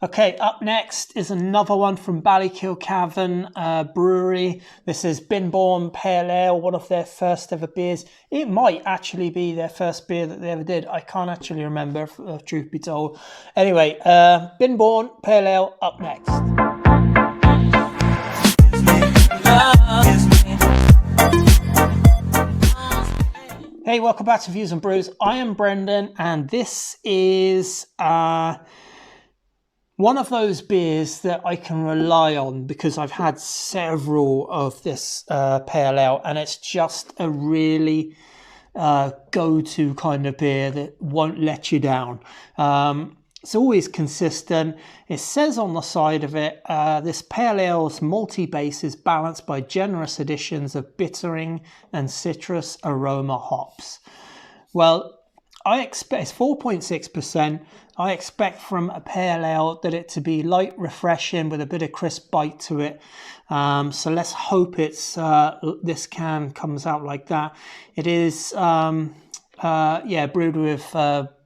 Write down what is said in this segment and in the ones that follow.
Okay, up next is another one from Ballykilcavan Brewery. This is Binborn Pale Ale, one of their first ever beers. It might actually be their first beer that they ever did. I can't actually remember, if truth be told. Anyway, Binborn Pale Ale up next. Hey, welcome back to Views and Brews. I am Brendan, and this is one of those beers that I can rely on because I've had several of this pale ale, and it's just a really go-to kind of beer that won't let you down. It's always consistent. It says on the side of it, this pale ale's malty base is balanced by generous additions of bittering and citrus aroma hops. Well, I expect it's 4.6%. I expect from a pale ale that it to be light, refreshing with a bit of crisp bite to it. So let's hope it's this can comes out like that. It is brewed with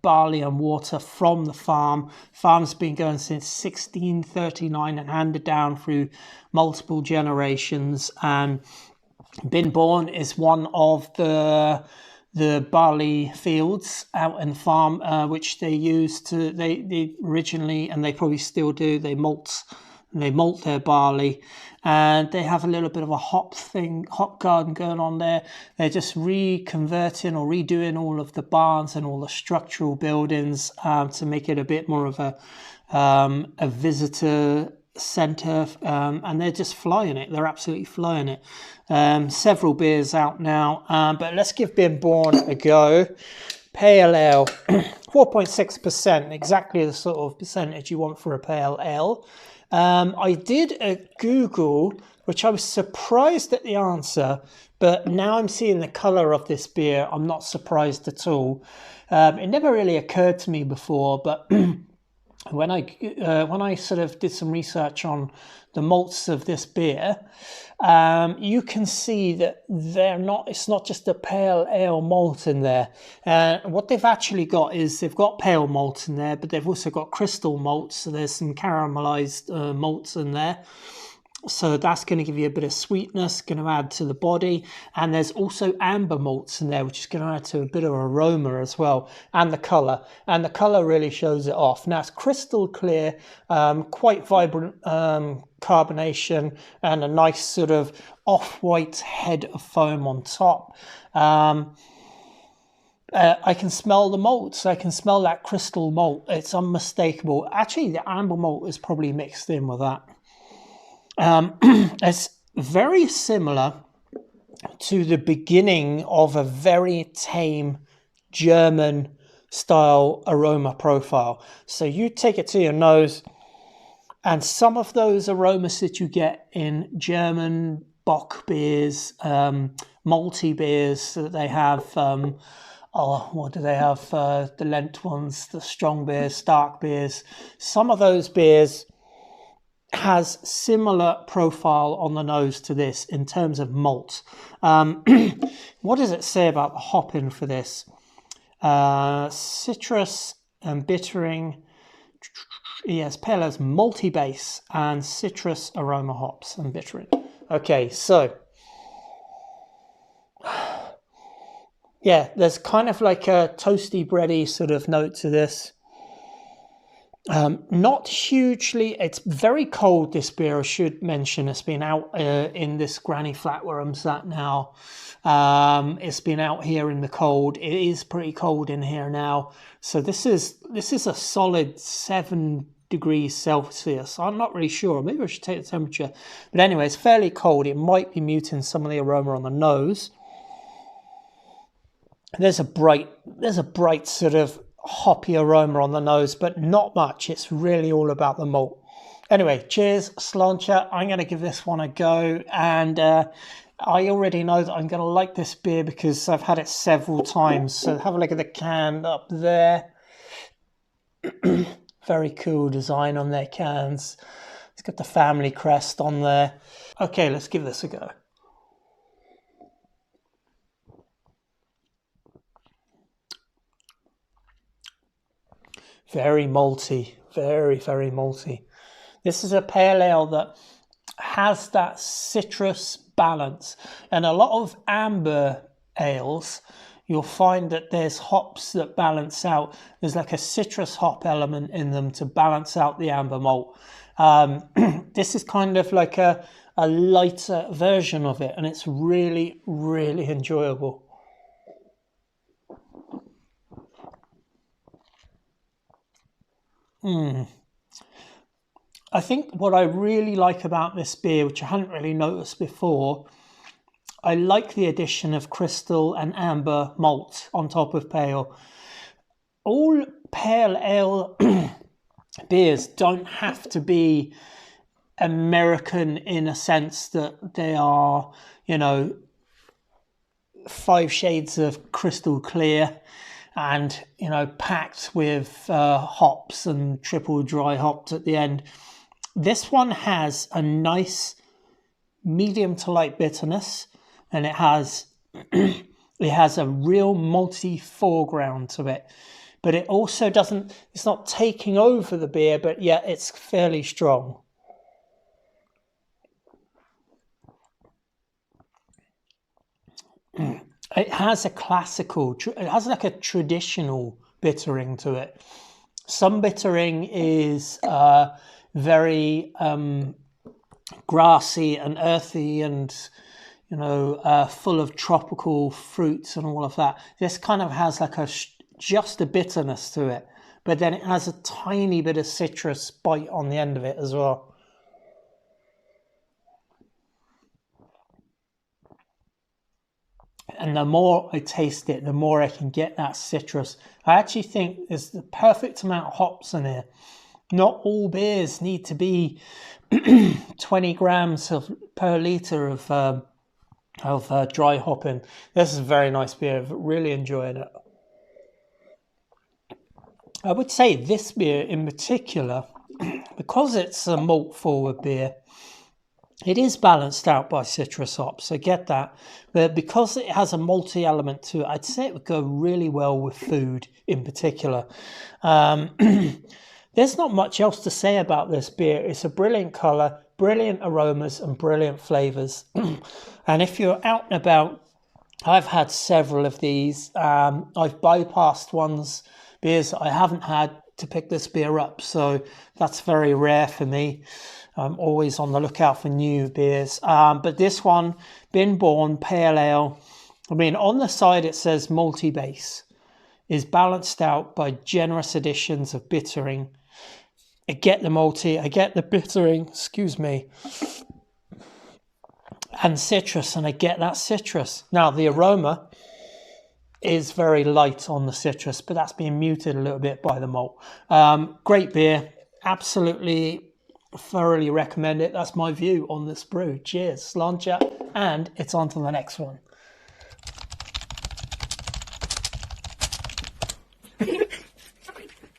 barley and water from the farm. Farm's been going since 1639 and handed down through multiple generations. And Binborn is one of the barley fields out in the farm, which they used to, they originally, and they probably still do, they malt their barley, and they have a little bit of a hop garden going on there. They're just reconverting or redoing all of the barns and all the structural buildings to make it a bit more of a visitor center, and they're just flying it. They're absolutely flying it. Several beers out now, but let's give Binborn a go. Pale ale, 4.6%, exactly the sort of percentage you want for a pale ale. I did a Google, which I was surprised at the answer, but now I'm seeing the colour of this beer, I'm not surprised at all. It never really occurred to me before, but when I sort of did some research on the malts of this beer, you can see that it's not just a pale ale malt in there. What they've actually got is they've got pale malt in there, but they've also got crystal malts. So there's some caramelized malts in there. So that's going to give you a bit of sweetness, going to add to the body. And there's also amber malts in there, which is going to add to a bit of aroma as well. And the colour. And the colour really shows it off. Now, it's crystal clear, quite vibrant carbonation, and a nice sort of off-white head of foam on top. I can smell the malts. I can smell that crystal malt. It's unmistakable. Actually, the amber malt is probably mixed in with that. It's very similar to the beginning of a very tame German style aroma profile. So you take it to your nose, and some of those aromas that you get in German Bock beers, malty beers that they have, what do they have? The Lent ones, the strong beers, dark beers. Some of those beers has similar profile on the nose to this in terms of malt. What does it say about the hopping for this? Citrus and bittering. Yes, pale as malty base and citrus aroma hops and bittering. Okay, so yeah, there's kind of like a toasty bready sort of note to this. Not hugely. It's very cold, this beer, I should mention. It's been out in this granny flat where I'm sat now. It's been out here in the cold. It is pretty cold in here now. So this is a solid 7 degrees Celsius. I'm not really sure. Maybe I should take the temperature. But anyway, it's fairly cold. It might be muting some of the aroma on the nose. There's a bright sort of hoppy aroma on the nose, but not much. It's really all about the malt. Anyway, cheers, sláinte. I'm going to give this one a go, and I already know that I'm going to like this beer because I've had it several times. So have a look at the can up there. Very cool design on their cans. It's got the family crest on there. Okay, let's give this a go. Very malty, very, very malty. This is a pale ale that has that citrus balance. And a lot of amber ales, you'll find that there's hops that balance out. There's like a citrus hop element in them to balance out the amber malt. This is kind of like a lighter version of it, and it's really, really enjoyable. I think what I really like about this beer, which I hadn't really noticed before, I like the addition of crystal and amber malt on top of pale. All pale ale beers don't have to be American in a sense that they are, 5 shades of crystal clear and, packed with hops and triple dry hopped at the end. This one has a nice medium to light bitterness, and it has a real malty foreground to it. But it also it's not taking over the beer, but yet it's fairly strong. It has it has like a traditional bittering to it. Some bittering is very grassy and earthy and, full of tropical fruits and all of that. This kind of has like just a bitterness to it, but then it has a tiny bit of citrus bite on the end of it as well. And the more I taste it, the more I can get that citrus. I actually think there's the perfect amount of hops in here. Not all beers need to be 20 grams per litre of dry hopping. This is a very nice beer. I've really enjoyed it. I would say this beer in particular, because it's a malt forward beer, it is balanced out by citrus hops. I get that. But because it has a malty element to it, I'd say it would go really well with food in particular. There's not much else to say about this beer. It's a brilliant colour, brilliant aromas and brilliant flavours. And if you're out and about, I've had several of these. I've bypassed beers that I haven't had to pick this beer up. So that's very rare for me. I'm always on the lookout for new beers. But this one, Bin Born Pale Ale, on the side it says malty base, is balanced out by generous additions of bittering. I get the malty, I get the bittering, and citrus, and I get that citrus. Now, the aroma is very light on the citrus, but that's being muted a little bit by the malt. Great beer, absolutely thoroughly recommend it. That's my view on this brew. Cheers, Slancha, and it's on to the next one.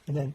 And then